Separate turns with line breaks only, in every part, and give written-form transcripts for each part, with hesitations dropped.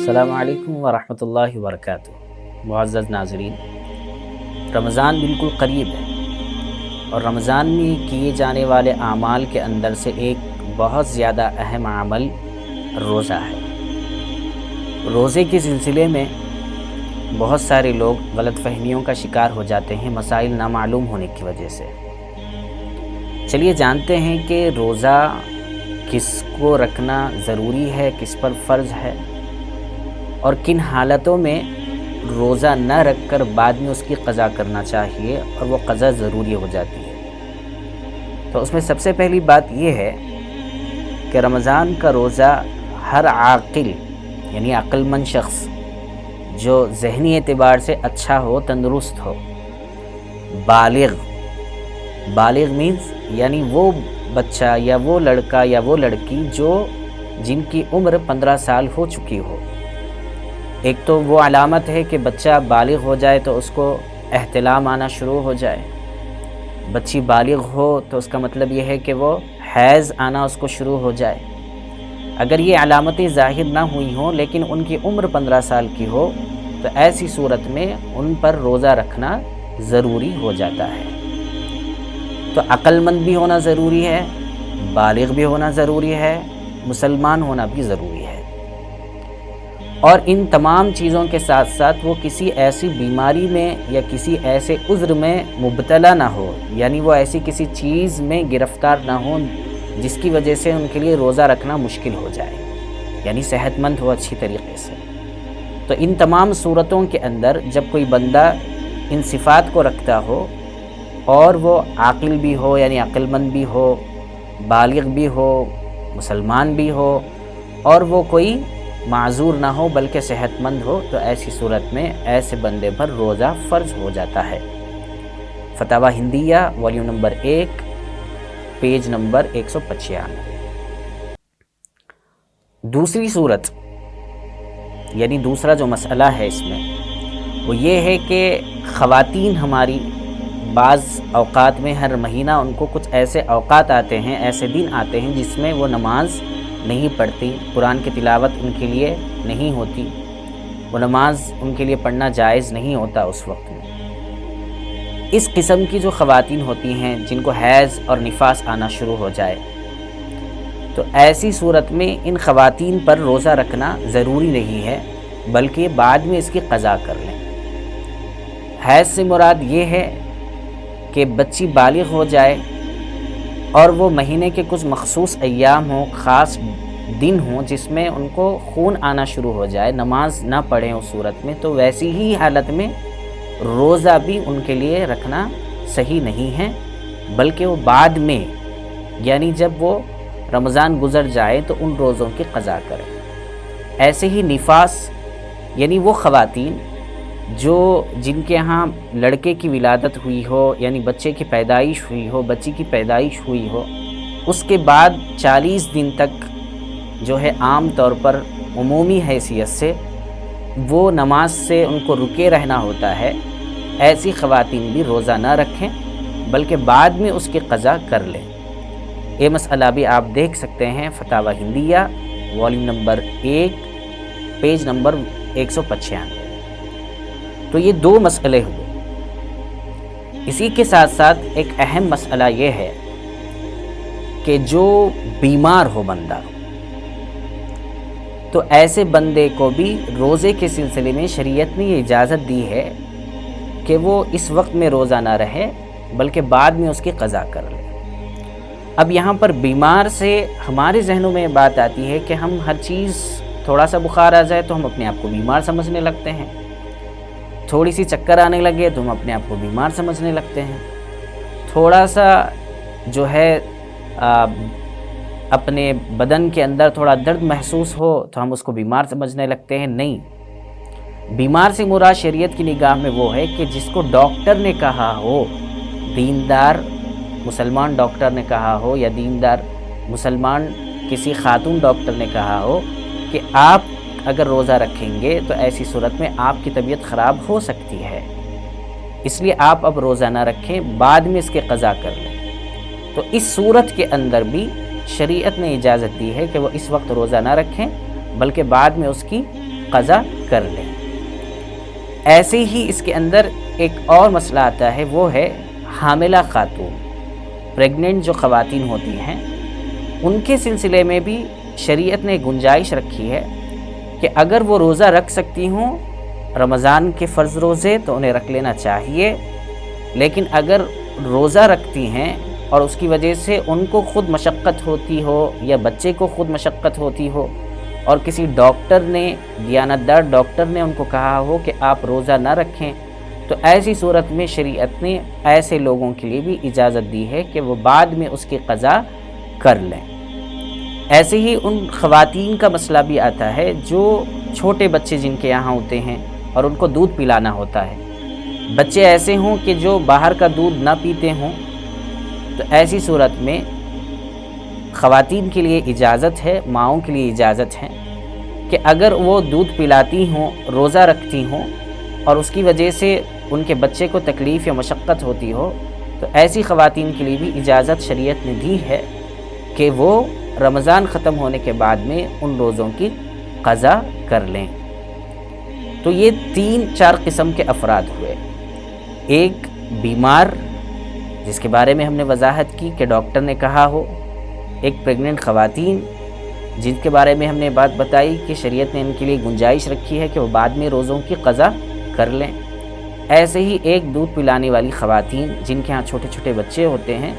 السلام علیکم ورحمۃ اللہ وبرکاتہ۔ معزز ناظرین، رمضان بالکل قریب ہے اور رمضان میں کیے جانے والے اعمال کے اندر سے ایک بہت زیادہ اہم عمل روزہ ہے۔ روزے کے سلسلے میں بہت سارے لوگ غلط فہمیوں کا شکار ہو جاتے ہیں مسائل نامعلوم ہونے کی وجہ سے۔ چلیے جانتے ہیں کہ روزہ کس کو رکھنا ضروری ہے، کس پر فرض ہے، اور کن حالتوں میں روزہ نہ رکھ کر بعد میں اس کی قضا کرنا چاہیے اور وہ قضا ضروری ہو جاتی ہے۔ تو اس میں سب سے پہلی بات یہ ہے کہ رمضان کا روزہ ہر عاقل یعنی عقل مند شخص جو ذہنی اعتبار سے اچھا ہو، تندرست ہو، بالغ مینز یعنی وہ بچہ یا وہ لڑکا یا وہ لڑکی جن کی عمر 15 سال ہو چکی ہو۔ ایک تو وہ علامت ہے کہ بچہ بالغ ہو جائے تو اس کو احتلام آنا شروع ہو جائے، بچی بالغ ہو تو اس کا مطلب یہ ہے کہ وہ حیض آنا اس کو شروع ہو جائے۔ اگر یہ علامتیں ظاہر نہ ہوئی ہوں لیکن ان کی عمر 15 سال کی ہو تو ایسی صورت میں ان پر روزہ رکھنا ضروری ہو جاتا ہے۔ تو عقل مند بھی ہونا ضروری ہے، بالغ بھی ہونا ضروری ہے، مسلمان ہونا بھی ضروری ہے، اور ان تمام چیزوں کے ساتھ ساتھ وہ کسی ایسی بیماری میں یا کسی ایسے عذر میں مبتلا نہ ہو، یعنی وہ ایسی کسی چیز میں گرفتار نہ ہو جس کی وجہ سے ان کے لیے روزہ رکھنا مشکل ہو جائے، یعنی صحت مند ہو اچھی طریقے سے۔ تو ان تمام صورتوں کے اندر جب کوئی بندہ ان صفات کو رکھتا ہو اور وہ عاقل بھی ہو یعنی عقل مند بھی ہو، بالغ بھی ہو، مسلمان بھی ہو، اور وہ کوئی معذور نہ ہو بلکہ صحت مند ہو، تو ایسی صورت میں ایسے بندے پر روزہ فرض ہو جاتا ہے۔ فتاوی ہندیہ والیوم نمبر 1 پیج نمبر 195۔ دوسری صورت یعنی دوسرا جو مسئلہ ہے اس میں وہ یہ ہے کہ خواتین ہماری بعض اوقات میں ہر مہینہ ان کو کچھ ایسے اوقات آتے ہیں، ایسے دن آتے ہیں جس میں وہ نماز نہیں پڑھتی، قرآن کی تلاوت ان کے لیے نہیں ہوتی، وہ نماز ان کے لیے پڑھنا جائز نہیں ہوتا اس وقت میں۔ اس قسم کی جو خواتین ہوتی ہیں جن کو حیض اور نفاس آنا شروع ہو جائے تو ایسی صورت میں ان خواتین پر روزہ رکھنا ضروری نہیں ہے بلکہ بعد میں اس کی قضا کر لیں۔ حیض سے مراد یہ ہے کہ بچی بالغ ہو جائے اور وہ مہینے کے کچھ مخصوص ایام ہوں، خاص دن ہوں جس میں ان کو خون آنا شروع ہو جائے، نماز نہ پڑھیں اس صورت میں، تو ویسی ہی حالت میں روزہ بھی ان کے لیے رکھنا صحیح نہیں ہے بلکہ وہ بعد میں یعنی جب وہ رمضان گزر جائے تو ان روزوں کی قضا کریں۔ ایسے ہی نفاس یعنی وہ خواتین جن کے ہاں لڑکے کی ولادت ہوئی ہو یعنی بچے کی پیدائش ہوئی ہو، بچی کی پیدائش ہوئی ہو، اس کے بعد 40 دن تک جو ہے عام طور پر عمومی حیثیت سے وہ نماز سے ان کو رکے رہنا ہوتا ہے، ایسی خواتین بھی روزہ نہ رکھیں بلکہ بعد میں اس کی قضا کر لیں۔ یہ مسئلہ بھی آپ دیکھ سکتے ہیں فتاوی ہندیہ والیوم نمبر 1 پیج نمبر 195۔ تو یہ دو مسئلے ہوئے۔ اسی کے ساتھ ساتھ ایک اہم مسئلہ یہ ہے کہ جو بیمار ہو بندہ تو ایسے بندے کو بھی روزے کے سلسلے میں شریعت نے یہ اجازت دی ہے کہ وہ اس وقت میں روزہ نہ رہے بلکہ بعد میں اس کی قضا کر لے۔ اب یہاں پر بیمار سے ہمارے ذہنوں میں بات آتی ہے کہ ہم ہر چیز تھوڑا سا بخار آ جائے تو ہم اپنے آپ کو بیمار سمجھنے لگتے ہیں، تھوڑی سی چکر آنے لگے تو ہم اپنے آپ کو بیمار سمجھنے لگتے ہیں، تھوڑا سا جو ہے اپنے بدن کے اندر تھوڑا درد محسوس ہو تو ہم اس کو بیمار سمجھنے لگتے ہیں۔ نہیں، بیمار سے مراد شریعت کی نگاہ میں وہ ہے کہ جس کو ڈاکٹر نے کہا ہو، دیندار مسلمان ڈاکٹر نے کہا ہو یا دیندار مسلمان کسی خاتون ڈاکٹر نے کہا ہو کہ آپ اگر روزہ رکھیں گے تو ایسی صورت میں آپ کی طبیعت خراب ہو سکتی ہے، اس لیے آپ اب روزہ نہ رکھیں، بعد میں اس کے قضا کر لیں۔ تو اس صورت کے اندر بھی شریعت نے اجازت دی ہے کہ وہ اس وقت روزہ نہ رکھیں بلکہ بعد میں اس کی قضا کر لیں۔ ایسے ہی اس کے اندر ایک اور مسئلہ آتا ہے، وہ ہے حاملہ خاتون، پریگننٹ جو خواتین ہوتی ہیں، ان کے سلسلے میں بھی شریعت نے گنجائش رکھی ہے کہ اگر وہ روزہ رکھ سکتی ہوں رمضان کے فرض روزے تو انہیں رکھ لینا چاہیے، لیکن اگر روزہ رکھتی ہیں اور اس کی وجہ سے ان کو خود مشقت ہوتی ہو یا بچے کو خود مشقت ہوتی ہو اور کسی ڈاکٹر نے، دیانتدار ڈاکٹر نے ان کو کہا ہو کہ آپ روزہ نہ رکھیں، تو ایسی صورت میں شریعت نے ایسے لوگوں کے لیے بھی اجازت دی ہے کہ وہ بعد میں اس کی قضا کر لیں۔ ایسے ہی ان خواتین کا مسئلہ بھی آتا ہے جو چھوٹے بچے جن کے یہاں ہوتے ہیں اور ان کو دودھ پلانا ہوتا ہے، بچے ایسے ہوں کہ جو باہر کا دودھ نہ پیتے ہوں، تو ایسی صورت میں خواتین کے لیے اجازت ہے، ماؤں کے لیے اجازت ہے کہ اگر وہ دودھ پلاتی ہوں، روزہ رکھتی ہوں اور اس کی وجہ سے ان کے بچے کو تکلیف یا مشقت ہوتی ہو، تو ایسی خواتین کے لیے بھی اجازت شریعت نے دی ہے کہ وہ رمضان ختم ہونے کے بعد میں ان روزوں کی قضا کر لیں۔ تو یہ 3-4 قسم کے افراد ہوئے، ایک بیمار جس کے بارے میں ہم نے وضاحت کی کہ ڈاکٹر نے کہا ہو، ایک پریگننٹ خواتین جن کے بارے میں ہم نے بات بتائی کہ شریعت نے ان کے لیے گنجائش رکھی ہے کہ وہ بعد میں روزوں کی قضا کر لیں، ایسے ہی ایک دودھ پلانے والی خواتین جن کے ہاں چھوٹے چھوٹے بچے ہوتے ہیں،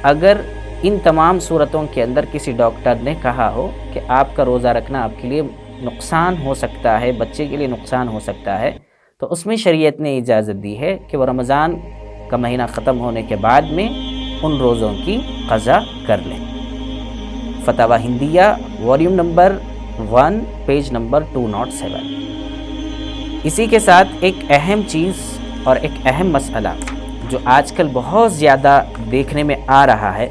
اگر ان تمام صورتوں کے اندر کسی ڈاکٹر نے کہا ہو کہ آپ کا روزہ رکھنا آپ کے لیے نقصان ہو سکتا ہے، بچے کے لیے نقصان ہو سکتا ہے، تو اس میں شریعت نے اجازت دی ہے کہ وہ رمضان کا مہینہ ختم ہونے کے بعد میں ان روزوں کی قضا کر لیں۔ فتاوی ہندیہ والیوم نمبر 1 پیج نمبر 207۔ اسی کے ساتھ ایک اہم چیز اور ایک اہم مسئلہ جو آج کل بہت زیادہ دیکھنے میں آ رہا ہے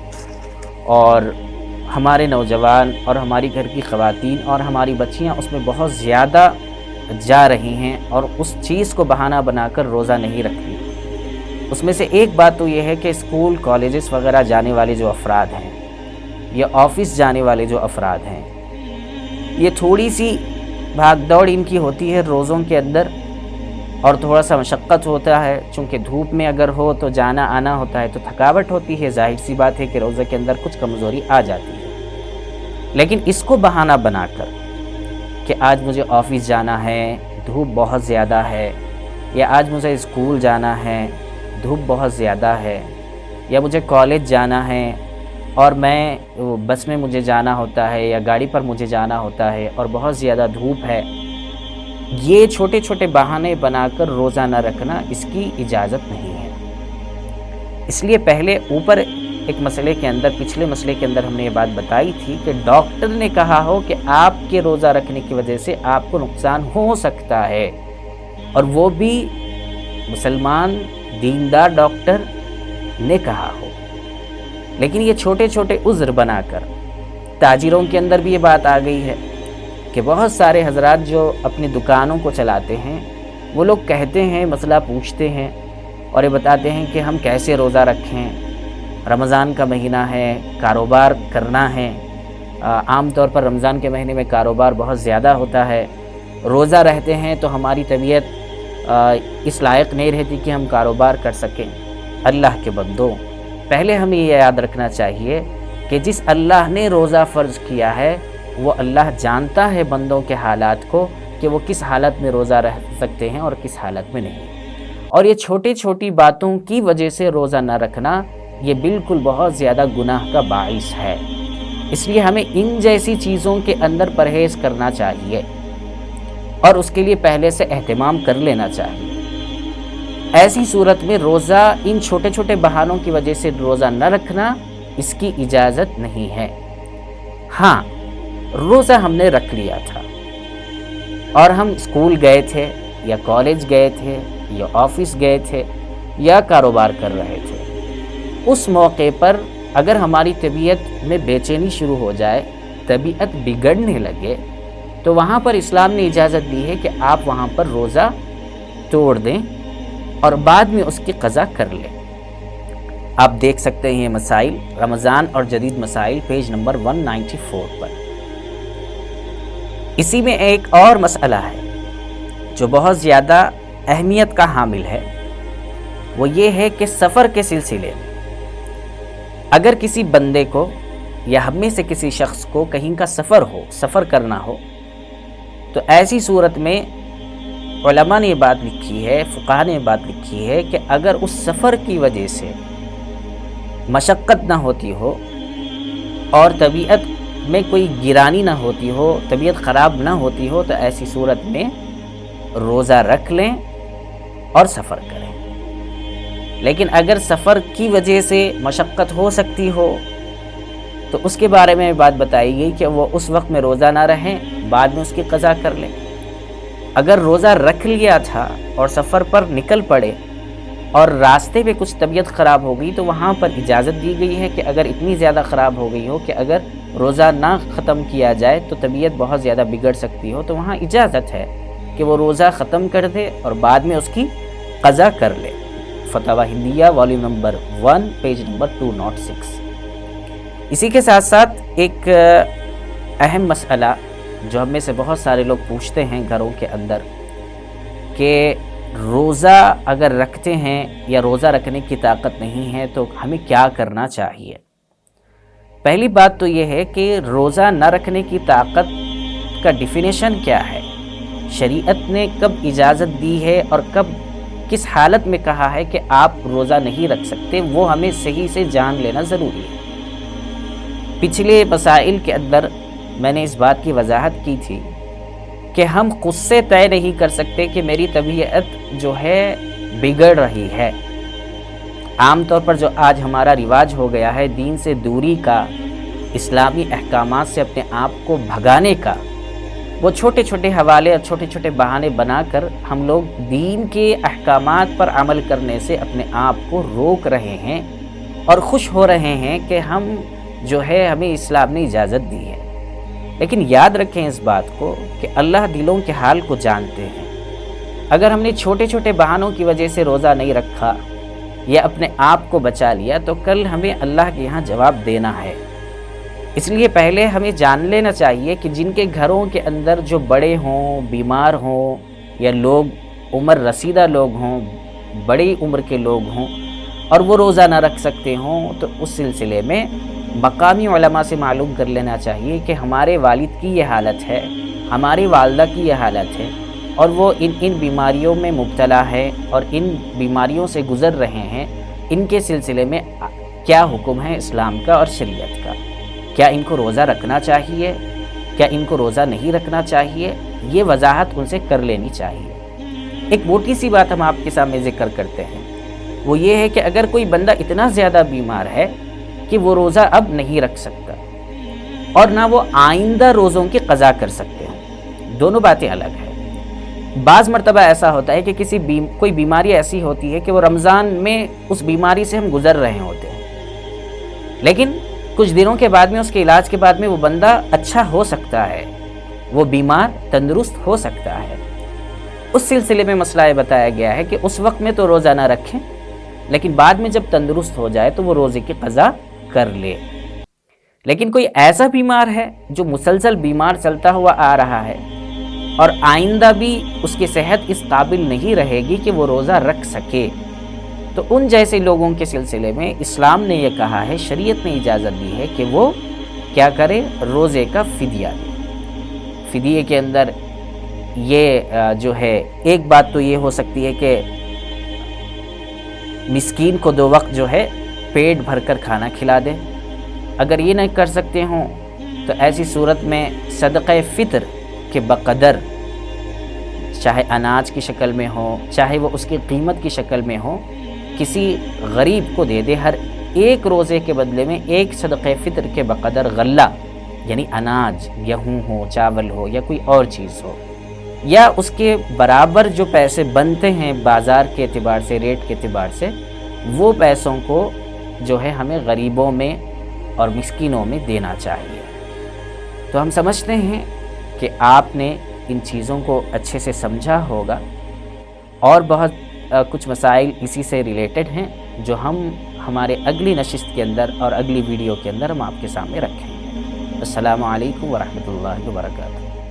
اور ہمارے نوجوان اور ہماری گھر کی خواتین اور ہماری بچیاں اس میں بہت زیادہ جا رہی ہیں اور اس چیز کو بہانہ بنا کر روزہ نہیں رکھتی، اس میں سے ایک بات تو یہ ہے کہ اسکول کالجز وغیرہ جانے والے جو افراد ہیں یا آفس جانے والے جو افراد ہیں، یہ تھوڑی سی بھاگ دوڑ ان کی ہوتی ہے روزوں کے اندر اور تھوڑا سا مشقت ہوتا ہے، چونکہ دھوپ میں اگر ہو تو جانا آنا ہوتا ہے تو تھکاوٹ ہوتی ہے، ظاہر سی بات ہے کہ روزے کے اندر کچھ کمزوری آ جاتی ہے، لیکن اس کو بہانہ بنا کر کہ آج مجھے آفس جانا ہے، دھوپ بہت زیادہ ہے، یا آج مجھے اسکول جانا ہے، دھوپ بہت زیادہ ہے، یا مجھے کالج جانا ہے اور میں بس میں مجھے جانا ہوتا ہے یا گاڑی پر مجھے جانا ہوتا ہے اور بہت زیادہ دھوپ ہے، یہ چھوٹے چھوٹے بہانے بنا کر روزہ نہ رکھنا اس کی اجازت نہیں ہے۔ اس لیے پہلے اوپر ایک مسئلے کے اندر، پچھلے مسئلے کے اندر ہم نے یہ بات بتائی تھی کہ ڈاکٹر نے کہا ہو کہ آپ کے روزہ رکھنے کی وجہ سے آپ کو نقصان ہو سکتا ہے، اور وہ بھی مسلمان دیندار ڈاکٹر نے کہا ہو، لیکن یہ چھوٹے چھوٹے عذر بنا کر تاجروں کے اندر بھی یہ بات آ گئی ہے کہ بہت سارے حضرات جو اپنی دکانوں کو چلاتے ہیں وہ لوگ کہتے ہیں، مسئلہ پوچھتے ہیں اور یہ بتاتے ہیں کہ ہم کیسے روزہ رکھیں، رمضان کا مہینہ ہے، کاروبار کرنا ہے، عام طور پر رمضان کے مہینے میں کاروبار بہت زیادہ ہوتا ہے، روزہ رہتے ہیں تو ہماری طبیعت اس لائق نہیں رہتی کہ ہم کاروبار کر سکیں۔ اللہ کے بندوں، پہلے ہمیں یہ یاد رکھنا چاہیے کہ جس اللہ نے روزہ فرض کیا ہے وہ اللہ جانتا ہے بندوں کے حالات کو کہ وہ کس حالت میں روزہ رہ سکتے ہیں اور کس حالت میں نہیں، اور یہ چھوٹی چھوٹی باتوں کی وجہ سے روزہ نہ رکھنا یہ بالکل بہت زیادہ گناہ کا باعث ہے۔ اس لیے ہمیں ان جیسی چیزوں کے اندر پرہیز کرنا چاہیے اور اس کے لیے پہلے سے اہتمام کر لینا چاہیے۔ ایسی صورت میں روزہ ان چھوٹے چھوٹے بہانوں کی وجہ سے روزہ نہ رکھنا اس کی اجازت نہیں ہے۔ ہاں، روزہ ہم نے رکھ لیا تھا اور ہم اسکول گئے تھے یا کالج گئے تھے یا آفس گئے تھے یا کاروبار کر رہے تھے، اس موقع پر اگر ہماری طبیعت میں بے چینی شروع ہو جائے، طبیعت بگڑنے لگے، تو وہاں پر اسلام نے اجازت دی ہے کہ آپ وہاں پر روزہ توڑ دیں اور بعد میں اس کی قضا کر لیں۔ آپ دیکھ سکتے ہیں مسائل، رمضان اور جدید مسائل، پیج نمبر 194 پر۔ اسی میں ایک اور مسئلہ ہے جو بہت زیادہ اہمیت کا حامل ہے، وہ یہ ہے کہ سفر کے سلسلے میں اگر کسی بندے کو یا ہم میں سے کسی شخص کو کہیں کا سفر کرنا ہو، تو ایسی صورت میں علماء نے یہ بات لکھی ہے، فقہاء نے یہ بات لکھی ہے کہ اگر اس سفر کی وجہ سے مشقت نہ ہوتی ہو اور طبیعت میں کوئی گرانی نہ ہوتی ہو، طبیعت خراب نہ ہوتی ہو، تو ایسی صورت میں روزہ رکھ لیں اور سفر کریں۔ لیکن اگر سفر کی وجہ سے مشقت ہو سکتی ہو تو اس کے بارے میں بات بتائی گئی کہ وہ اس وقت میں روزہ نہ رہیں، بعد میں اس کی قضا کر لیں۔ اگر روزہ رکھ لیا تھا اور سفر پر نکل پڑے اور راستے پہ کچھ طبیعت خراب ہو گئی تو وہاں پر اجازت دی گئی ہے کہ اگر اتنی زیادہ خراب ہو گئی ہو کہ اگر روزہ نہ ختم کیا جائے تو طبیعت بہت زیادہ بگڑ سکتی ہو، تو وہاں اجازت ہے کہ وہ روزہ ختم کر دے اور بعد میں اس کی قضا کر لے۔ فتاوی ہندیہ والیوم نمبر 1 پیج نمبر 206۔ اسی کے ساتھ ساتھ ایک اہم مسئلہ جو ہم میں سے بہت سارے لوگ پوچھتے ہیں گھروں کے اندر کہ روزہ اگر رکھتے ہیں یا روزہ رکھنے کی طاقت نہیں ہے تو ہمیں کیا کرنا چاہیے۔ پہلی بات تو یہ ہے کہ روزہ نہ رکھنے کی طاقت کا ڈیفینیشن کیا ہے، شریعت نے کب اجازت دی ہے اور کب کس حالت میں کہا ہے کہ آپ روزہ نہیں رکھ سکتے، وہ ہمیں صحیح سے جان لینا ضروری ہے۔ پچھلے مسائل کے اندر میں نے اس بات کی وضاحت کی تھی کہ ہم خود سے طے نہیں کر سکتے کہ میری طبیعت جو ہے بگڑ رہی ہے۔ عام طور پر جو آج ہمارا رواج ہو گیا ہے دین سے دوری کا، اسلامی احکامات سے اپنے آپ کو بھگانے کا، وہ چھوٹے چھوٹے حوالے اور چھوٹے چھوٹے بہانے بنا کر ہم لوگ دین کے احکامات پر عمل کرنے سے اپنے آپ کو روک رہے ہیں اور خوش ہو رہے ہیں کہ ہم جو ہے ہمیں اسلام نے اجازت دی ہے۔ لیکن یاد رکھیں اس بات کو کہ اللہ دلوں کے حال کو جانتے ہیں۔ اگر ہم نے چھوٹے چھوٹے بہانوں کی وجہ سے روزہ نہیں رکھا یا اپنے آپ کو بچا لیا تو کل ہمیں اللہ کے یہاں جواب دینا ہے۔ اس لیے پہلے ہمیں جان لینا چاہیے کہ جن کے گھروں کے اندر جو بڑے ہوں، بیمار ہوں یا لوگ عمر رسیدہ لوگ ہوں، بڑی عمر کے لوگ ہوں اور وہ روزہ نہ رکھ سکتے ہوں، تو اس سلسلے میں مقامی علماء سے معلوم کر لینا چاہیے کہ ہمارے والد کی یہ حالت ہے، ہماری والدہ کی یہ حالت ہے اور وہ ان بیماریوں میں مبتلا ہے اور ان بیماریوں سے گزر رہے ہیں، ان کے سلسلے میں کیا حکم ہے اسلام کا اور شریعت کا، کیا ان کو روزہ رکھنا چاہیے، کیا ان کو روزہ نہیں رکھنا چاہیے، یہ وضاحت ان سے کر لینی چاہیے۔ ایک موٹی سی بات ہم آپ کے سامنے ذکر کرتے ہیں، وہ یہ ہے کہ اگر کوئی بندہ اتنا زیادہ بیمار ہے کہ وہ روزہ اب نہیں رکھ سکتا اور نہ وہ آئندہ روزوں کی قضا کر سکتے ہیں، دونوں باتیں الگ ہیں۔ بعض مرتبہ ایسا ہوتا ہے کہ کوئی بیماری ایسی ہوتی ہے کہ وہ رمضان میں اس بیماری سے ہم گزر رہے ہوتے ہیں، لیکن کچھ دنوں کے بعد میں اس کے علاج کے بعد میں وہ بندہ اچھا ہو سکتا ہے، وہ بیمار تندرست ہو سکتا ہے۔ اس سلسلے میں مسئلہ یہ بتایا گیا ہے کہ اس وقت میں تو روزہ نہ رکھیں، لیکن بعد میں جب تندرست ہو جائے تو وہ روزے کی قضا کر لے۔ لیکن کوئی ایسا بیمار ہے جو مسلسل بیمار چلتا ہوا آ رہا ہے اور آئندہ بھی اس کی صحت اس قابل نہیں رہے گی کہ وہ روزہ رکھ سکے، تو ان جیسے لوگوں کے سلسلے میں اسلام نے یہ کہا ہے، شریعت نے اجازت دی ہے کہ وہ کیا کرے، روزے کا فدیہ دے۔ فدیے کے اندر یہ جو ہے ایک بات تو یہ ہو سکتی ہے کہ مسکین کو 2 وقت جو ہے پیٹ بھر کر کھانا کھلا دے۔ اگر یہ نہیں کر سکتے ہوں تو ایسی صورت میں صدقہ فطر کے بقدر، چاہے اناج کی شکل میں ہو، چاہے وہ اس کی قیمت کی شکل میں ہو، کسی غریب کو دے دے۔ ہر ایک روزے کے بدلے میں ایک صدقہ فطر کے بقدر غلہ یعنی اناج، گیہوں ہو، چاول ہو یا کوئی اور چیز ہو، یا اس کے برابر جو پیسے بنتے ہیں بازار کے اعتبار سے، ریٹ کے اعتبار سے، وہ پیسوں کو جو ہے ہمیں غریبوں میں اور مسکینوں میں دینا چاہیے۔ تو ہم سمجھتے ہیں کہ آپ نے ان چیزوں کو اچھے سے سمجھا ہوگا، اور بہت کچھ مسائل اسی سے ریلیٹڈ ہیں جو ہم ہمارے اگلی نشست کے اندر اور اگلی ویڈیو کے اندر ہم آپ کے سامنے رکھیں گے۔ السلام علیکم ورحمۃ اللہ وبرکاتہ۔